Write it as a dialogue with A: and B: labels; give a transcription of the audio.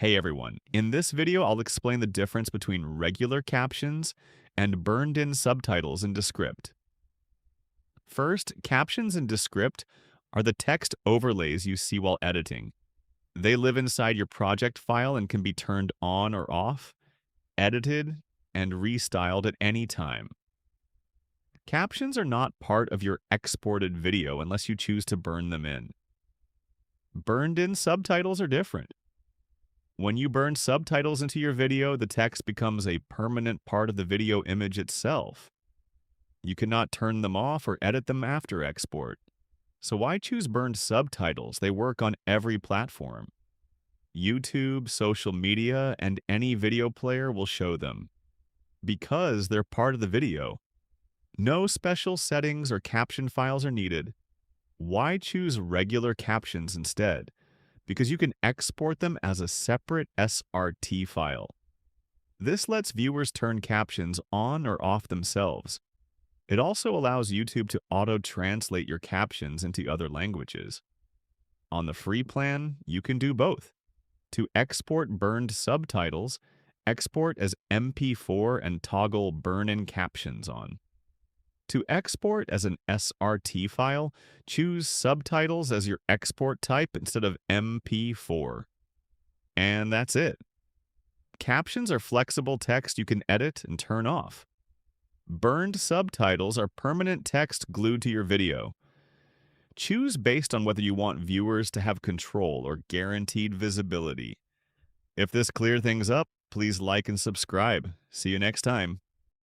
A: Hey everyone, in this video I'll explain the difference between regular captions and burned-in subtitles in Descript. First, captions in Descript are the text overlays you see while editing. They live inside your project file and can be turned on or off, edited, and restyled at any time. Captions are not part of your exported video unless you choose to burn them in. Burned-in subtitles are different. When you burn subtitles into your video, the text becomes a permanent part of the video image itself. You cannot turn them off or edit them after export. So why choose burned subtitles? They work on every platform. YouTube, social media, and any video player will show them. Because they're part of the video, no special settings or caption files are needed. Why choose regular captions instead? Because you can export them as a separate SRT file. This lets viewers turn captions on or off themselves. It also allows YouTube to auto-translate your captions into other languages. On the free plan, you can do both. To export burned subtitles, export as MP4 and toggle burn-in captions on. To export as an SRT file, choose Subtitles as your export type instead of MP4. And that's it. Captions are flexible text you can edit and turn off. Burned subtitles are permanent text glued to your video. Choose based on whether you want viewers to have control or guaranteed visibility. If this cleared things up, please like and subscribe. See you next time.